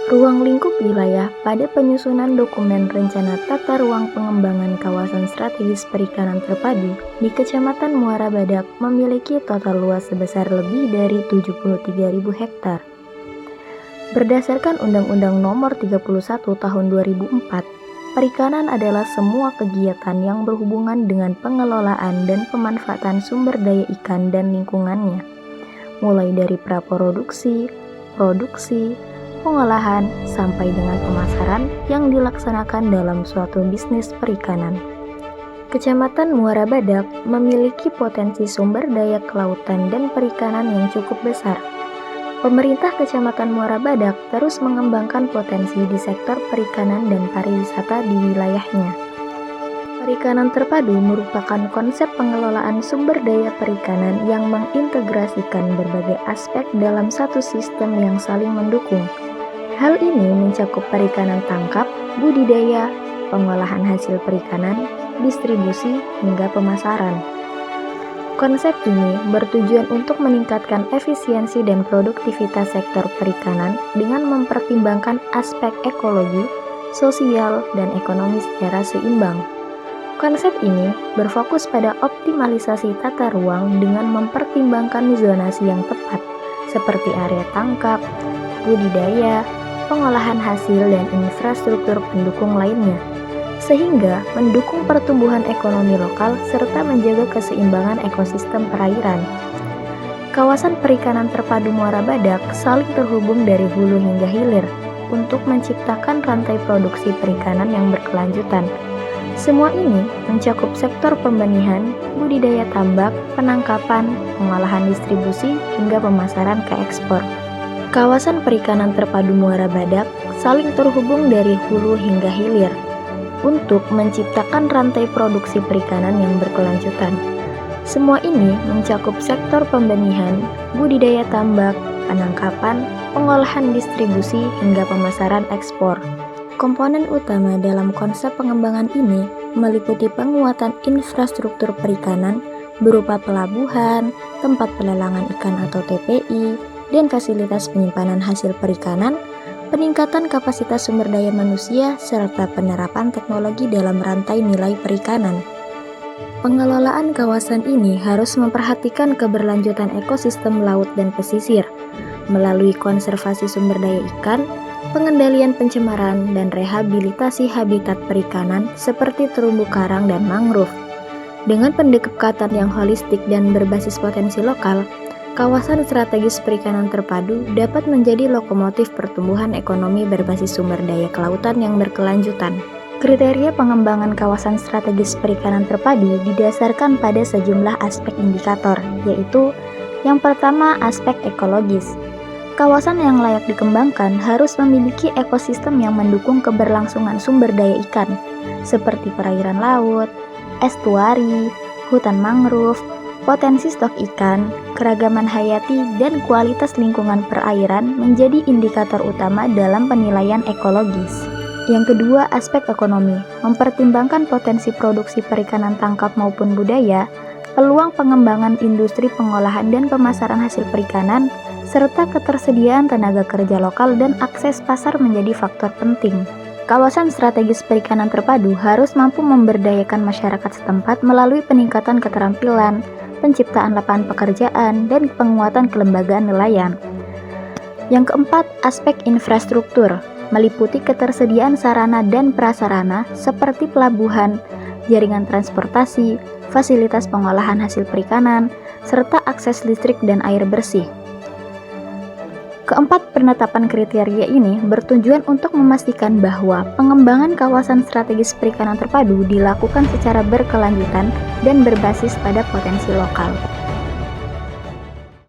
Ruang lingkup wilayah pada penyusunan dokumen rencana tata ruang pengembangan kawasan strategis perikanan terpadu di Kecamatan Muara Badak memiliki total luas sebesar lebih dari 73.000 hektar. Berdasarkan Undang-Undang Nomor 31 Tahun 2004, perikanan adalah semua kegiatan yang berhubungan dengan pengelolaan dan pemanfaatan sumber daya ikan dan lingkungannya, mulai dari praproduksi, produksi, pengolahan, sampai dengan pemasaran yang dilaksanakan dalam suatu bisnis perikanan. Kecamatan Muara Badak memiliki potensi sumber daya kelautan dan perikanan yang cukup besar. Pemerintah Kecamatan Muara Badak terus mengembangkan potensi di sektor perikanan dan pariwisata di wilayahnya. Perikanan terpadu merupakan konsep pengelolaan sumber daya perikanan yang mengintegrasikan berbagai aspek dalam satu sistem yang saling mendukung. Hal ini mencakup perikanan tangkap, budidaya, pengolahan hasil perikanan, distribusi, hingga pemasaran. Konsep ini bertujuan untuk meningkatkan efisiensi dan produktivitas sektor perikanan dengan mempertimbangkan aspek ekologi, sosial, dan ekonomi secara seimbang. Konsep ini berfokus pada optimalisasi tata ruang dengan mempertimbangkan zonasi yang tepat, seperti area tangkap, budidaya, pengolahan hasil, dan infrastruktur pendukung lainnya, sehingga mendukung pertumbuhan ekonomi lokal serta menjaga keseimbangan ekosistem perairan. Kawasan perikanan terpadu Muara Badak saling terhubung dari hulu hingga hilir untuk menciptakan rantai produksi perikanan yang berkelanjutan. Semua ini mencakup sektor pembenihan, budidaya tambak, penangkapan, pengolahan distribusi, hingga pemasaran ke ekspor. Kawasan perikanan terpadu Muara Badak saling terhubung dari hulu hingga hilir untuk menciptakan rantai produksi perikanan yang berkelanjutan. Semua ini mencakup sektor pembenihan, budidaya tambak, penangkapan, pengolahan distribusi, hingga pemasaran ekspor. Komponen utama dalam konsep pengembangan ini meliputi penguatan infrastruktur perikanan berupa pelabuhan, tempat pelelangan ikan atau TPI, dan fasilitas penyimpanan hasil perikanan, peningkatan kapasitas sumber daya manusia, serta penerapan teknologi dalam rantai nilai perikanan. Pengelolaan kawasan ini harus memperhatikan keberlanjutan ekosistem laut dan pesisir, melalui konservasi sumber daya ikan, pengendalian pencemaran, dan rehabilitasi habitat perikanan seperti terumbu karang dan mangrove. Dengan pendekatan yang holistik dan berbasis potensi lokal, kawasan strategis perikanan terpadu dapat menjadi lokomotif pertumbuhan ekonomi berbasis sumber daya kelautan yang berkelanjutan. Kriteria pengembangan kawasan strategis perikanan terpadu didasarkan pada sejumlah aspek indikator, yaitu yang pertama, aspek ekologis. Kawasan yang layak dikembangkan harus memiliki ekosistem yang mendukung keberlangsungan sumber daya ikan, seperti perairan laut, estuari, hutan mangrove, potensi stok ikan, keragaman hayati, dan kualitas lingkungan perairan menjadi indikator utama dalam penilaian ekologis. Yang kedua, aspek ekonomi. Mempertimbangkan potensi produksi perikanan tangkap maupun budaya, peluang pengembangan industri pengolahan dan pemasaran hasil perikanan, serta ketersediaan tenaga kerja lokal dan akses pasar menjadi faktor penting. Kawasan strategis perikanan terpadu harus mampu memberdayakan masyarakat setempat melalui peningkatan keterampilan, penciptaan lapangan pekerjaan, dan penguatan kelembagaan nelayan. Yang keempat, aspek infrastruktur, meliputi ketersediaan sarana dan prasarana seperti pelabuhan, jaringan transportasi, fasilitas pengolahan hasil perikanan, serta akses listrik dan air bersih. Keempat penetapan kriteria ini bertujuan untuk memastikan bahwa pengembangan kawasan strategis perikanan terpadu dilakukan secara berkelanjutan dan berbasis pada potensi lokal.